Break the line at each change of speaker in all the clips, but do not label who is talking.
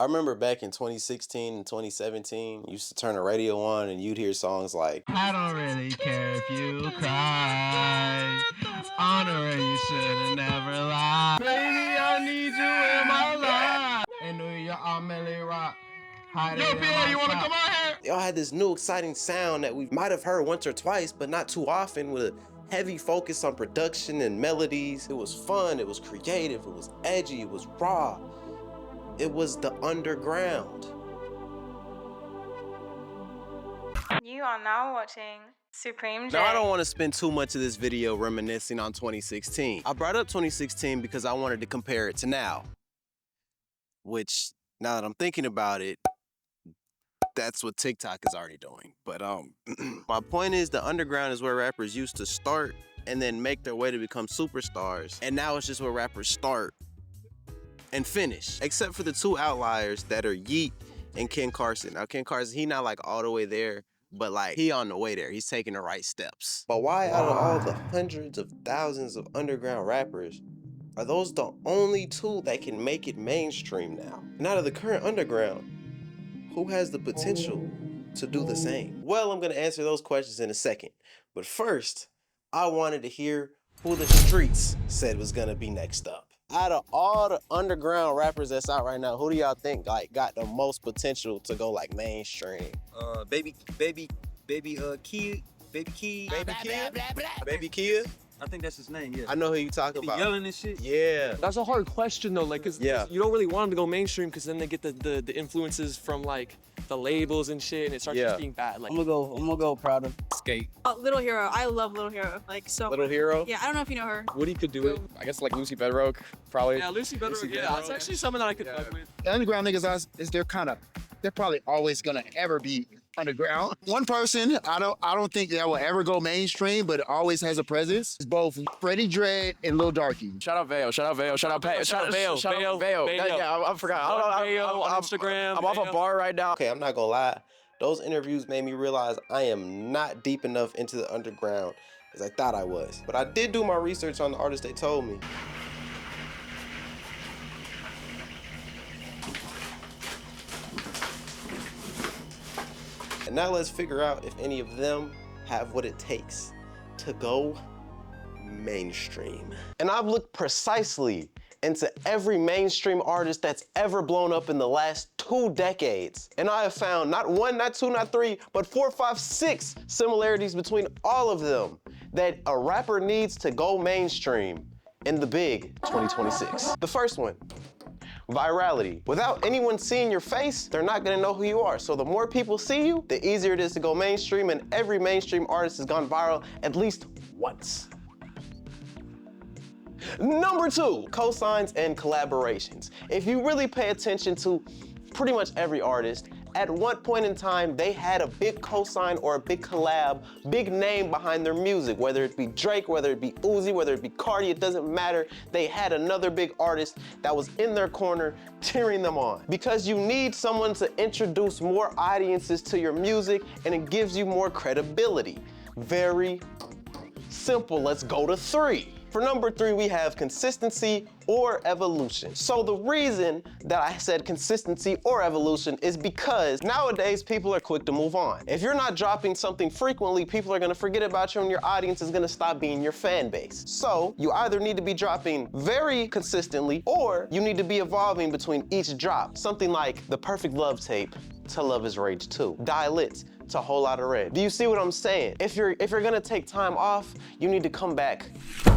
I remember back in 2016 and 2017, you used to turn the radio on and you'd hear songs like,
I don't really care if you cry. Honor you should've never lied. Baby, I need you in my life. And New York, I'm Millie Rock. Yo, Pierre, you wanna come out here?
they all had this new exciting sound that we might have heard once or twice, but not too often, with a heavy focus on production and melodies. It was fun, it was creative, it was edgy, it was raw. It was the underground.
You are now watching Supreme J.
Now, I don't want to spend too much of this video reminiscing on 2016. I brought up 2016 because I wanted to compare it to now, which, now that I'm thinking about it, that's what TikTok is already doing. But my point is, the underground is where rappers used to start and then make their way to become superstars. And now it's just where rappers start and finish, except for the two outliers that are Yeat and Ken Carson. Now, Ken Carson, he not like all the way there, but like he on the way there. He's taking the right steps. But why out of all the hundreds of thousands of underground rappers, are those the only two that can make it mainstream now? And out of the current underground, who has the potential to do the same? Well, I'm gonna answer those questions in a second. But first, I wanted to hear who the streets said was gonna be next up. Out of all the underground rappers that's out right now, who do y'all think like got the most potential to go like mainstream?
Baby Kia. I think that's his name, yeah.
I know who you talking
He
about.
yelling and shit.
Yeah.
That's a hard question though, like, cause
Yeah.
you don't really want them to go mainstream, cause then they get the influences from like the labels and shit, and it starts
Yeah.
just being bad. Like,
I'm gonna go Prada.
Skate.
Little Hero. I love Little Hero. Like so.
Little Hero?
Yeah, I don't know if you know her.
Woody could do it.
I guess like Lucy Bedroque, probably.
Yeah, Lucy Bedroque. Yeah,
Bedroque.
that's actually something that I could fuck with.
The underground niggas they're probably always gonna ever be underground. One person I don't think that will ever go mainstream, but always has a presence, is both Freddie Dredd and Lil Darky.
Shout out Vale, shout out Vale, shout out Pat, shout out Vale,
Shout out Vale.
Yeah, I forgot.
Vale on Instagram.
I'm off a
Vale.
bar right now.
Okay, I'm not gonna lie. Those interviews made me realize I am not deep enough into the underground as I thought I was. But I did do my research on the artists they told me. And now let's figure out if any of them have what it takes to go mainstream. And I've looked precisely into every mainstream artist that's ever blown up in the last 2 decades. And I have found not 1, not 2, not 3, but 4, 5, 6 similarities between all of them that a rapper needs to go mainstream in the big 2026. The first one, virality. Without anyone seeing your face, they're not gonna know who you are. So the more people see you, the easier it is to go mainstream, and every mainstream artist has gone viral at least once. Number 2, cosigns and collaborations. If you really pay attention to pretty much every artist, at one point in time, they had a big cosign or a big collab, big name behind their music, whether it be Drake, whether it be Uzi, whether it be Cardi, it doesn't matter. They had another big artist that was in their corner cheering them on. Because you need someone to introduce more audiences to your music, and it gives you more credibility. Very simple. Let's go to 3. For number 3, we have consistency or evolution. So the reason that I said consistency or evolution is because nowadays people are quick to move on. If you're not dropping something frequently, people are gonna forget about you and your audience is gonna stop being your fan base. So you either need to be dropping very consistently or you need to be evolving between each drop. Something like The Perfect Love Tape to Love Is Rage 2. Die Lit to a Whole Lotta Red. Do you see what I'm saying? If you're gonna take time off, you need to come back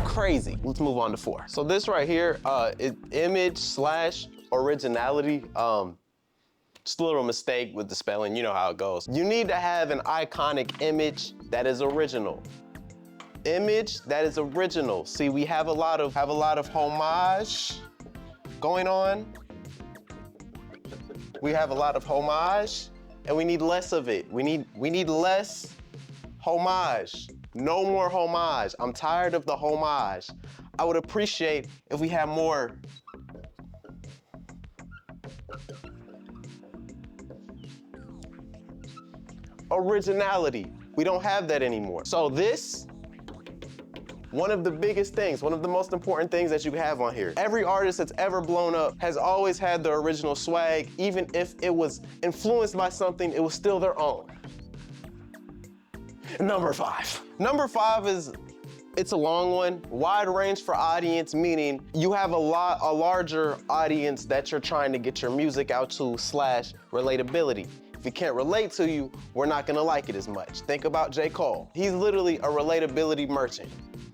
crazy. Let's move on to 4. So this right here, is image/originality. Just a little mistake with the spelling, you know how it goes. You need to have an iconic image that is original. Image that is original. See, we have a lot of homage going on. We have a lot of homage, and we need less of it. We need less homage. No more homage. I'm tired of the homage. I would appreciate if we had more originality. We don't have that anymore. So this one of the biggest things, one of the most important things that you have on here. Every artist that's ever blown up has always had the original swag. Even if it was influenced by something, it was still their own. Number 5. Number 5 is, it's a long one. Wide range for audience, meaning you have a larger audience that you're trying to get your music out to / relatability. If it can't relate to you, we're not gonna like it as much. Think about J. Cole. He's literally a relatability merchant.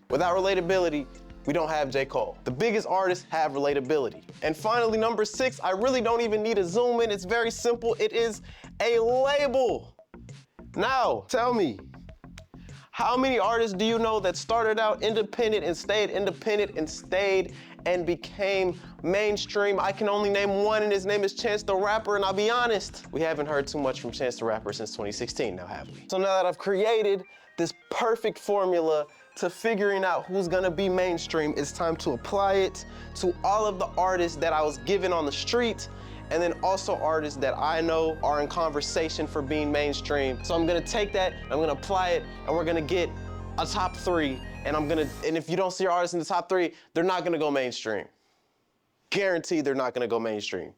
Without relatability, we don't have J. Cole. The biggest artists have relatability. And finally, number 6, I really don't even need to zoom in. It's very simple. It is a label. Now, tell me, how many artists do you know that started out independent and stayed and became mainstream? I can only name one, and his name is Chance the Rapper, and I'll be honest, we haven't heard too much from Chance the Rapper since 2016 now, have we? So now that I've created this perfect formula to figuring out who's gonna be mainstream, it's time to apply it to all of the artists that I was given on the street, and then also artists that I know are in conversation for being mainstream. So I'm gonna take that, I'm gonna apply it, and we're gonna get a top 3, and if you don't see your artists in the top 3, they're not gonna go mainstream. Guaranteed they're not gonna go mainstream.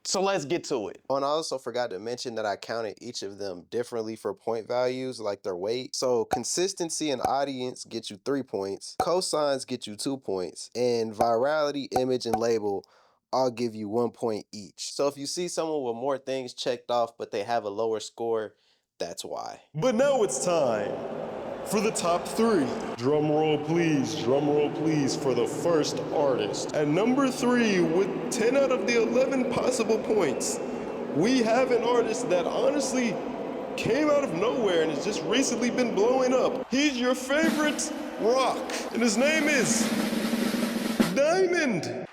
So let's get to it.
And I also forgot to mention that I counted each of them differently for point values, like their weight. So consistency and audience get you 3 points, cosigns get you 2 points, and virality, image, and label I'll give you 1 point each. So if you see someone with more things checked off but they have a lower score, that's why.
But now it's time for the top 3. Drum roll please for the first artist. At number 3 with 10 out of the 11 possible points, we have an artist that honestly came out of nowhere and has just recently been blowing up. He's your favorite rock, and his name is Diamond.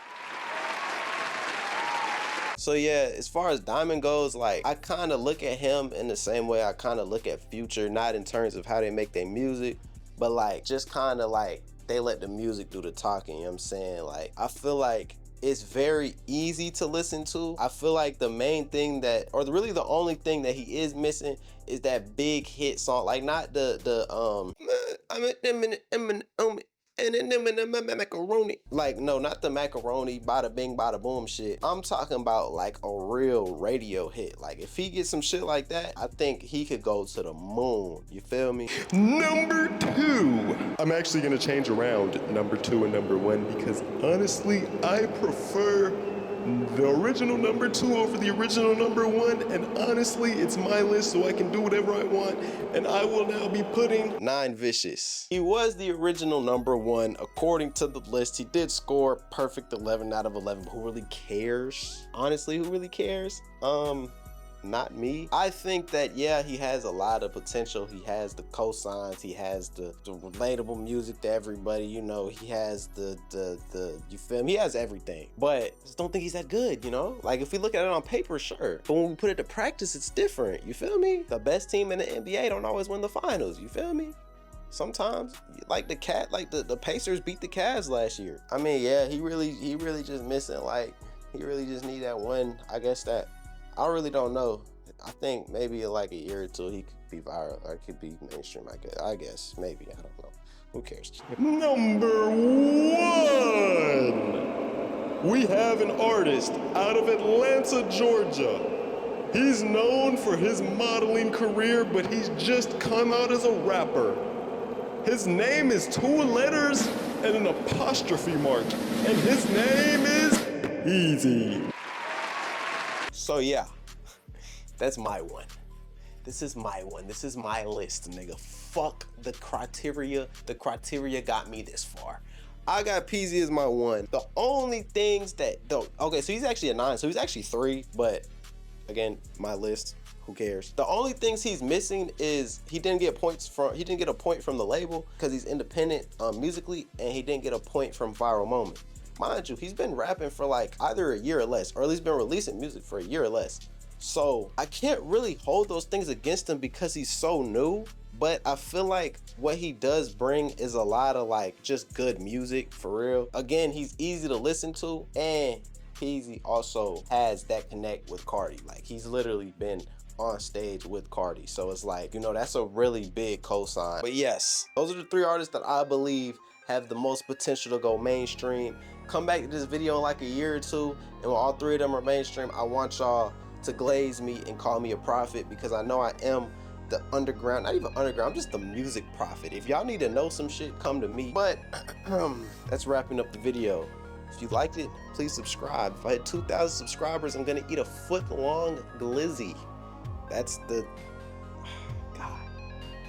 So yeah, as far as Diamond goes, like, I kind of look at him in the same way I kind of look at Future, not in terms of how they make their music, but like, just kind of like, they let the music do the talking, you know what I'm saying? Like, I feel like it's very easy to listen to. I feel like the main thing that, or really the only thing that he is missing is that big hit song, like not macaroni. Like, no, not the macaroni, bada bing, bada boom shit. I'm talking about like a real radio hit. Like, if he gets some shit like that, I think he could go to the moon. You feel me?
Number 2. I'm actually gonna change around number 2 and number 1 because honestly, I prefer the original number 2 over the original number 1, and honestly, it's my list, so I can do whatever I want, and I will now be putting
9 Vicious. He was the original number 1 according to the list. He did score perfect 11 out of 11. Who really cares? Honestly, who really cares? Not me. I think that, yeah, he has a lot of potential. He has the cosigns, he has the relatable music to everybody, you know, he has the you feel me? He has everything, but I just don't think he's that good, you know? Like, if we look at it on paper, sure, but when we put it to practice, it's different, you feel me? The best team in the NBA don't always win the finals, you feel me? Sometimes, like the Pacers beat the Cavs last year. I mean, yeah, he really just missing, like, he really just need that one, I guess that, I really don't know. I think maybe in like a year or 2 he could be viral, or could be mainstream, I guess, maybe, I don't know. Who cares?
Number 1. We have an artist out of Atlanta, Georgia. He's known for his modeling career, but he's just come out as a rapper. His name is 2 letters and an apostrophe mark, and his name is Easy.
So yeah, that's my one. This is my one. This is my list, nigga. Fuck the criteria. The criteria got me this far. I got Peasy as my 1. The only things that, though, okay, so he's actually a 9, so he's actually 3, but again, my list, who cares? The only things he's missing is he didn't get a point from the label because he's independent musically, and he didn't get a point from Viral Moment. Mind you, he's been rapping for like either a year or less, or at least been releasing music for a year or less. So I can't really hold those things against him because he's so new, but I feel like what he does bring is a lot of like just good music, for real. Again, he's easy to listen to, and Peasy also has that connect with Cardi. Like, he's literally been on stage with Cardi. So it's like, you know, that's a really big cosign. But yes, those are the 3 artists that I believe have the most potential to go mainstream. Come back to this video in like a year or 2, and when all 3 of them are mainstream, I want y'all to glaze me and call me a prophet, because I know I am the underground, not even underground, I'm just the music prophet. If y'all need to know some shit, come to me. But that's wrapping up the video. If you liked it, please subscribe. If I hit 2,000 subscribers, I'm gonna eat a foot-long glizzy. That's the, God,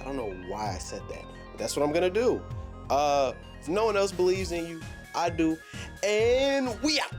I don't know why I said that, but that's what I'm gonna do. If no one else believes in you, I do. And we out.